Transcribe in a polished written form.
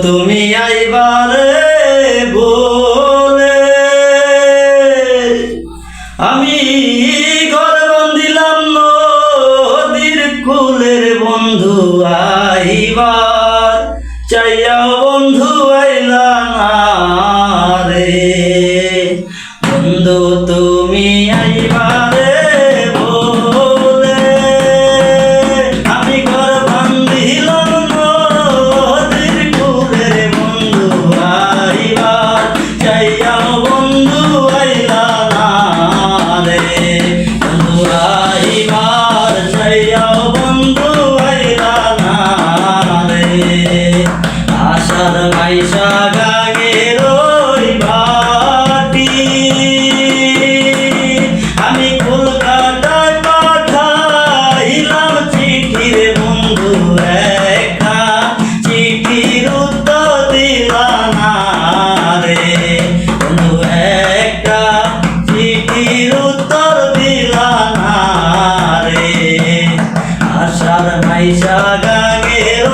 তুমি আইবারে বলে আমি ঘর বান্ধিলাম নদীর কুলের বন্ধু আইবার চাইয়াও বন্ধু আইলা না রে। বন্ধু তুমি আইবারে বলে আমি ঘর বান্ধিলাম নদীর কুলের বন্ধু আইবার চাইয়াও বন্ধু আইলা না রে। বন্ধু আইবার চাইয়াও বন্ধু আইলা না রে। আশার মাইশা গাঙের ওই ভাটি আমি কলকাতায় পাঠাইলাম চিঠি রে বন্ধু একটা চিঠির উত্তর দিলা না রে। বন্ধু একটা চিঠির উত্তর দিলা না রে। আশার মাইশা গাঙের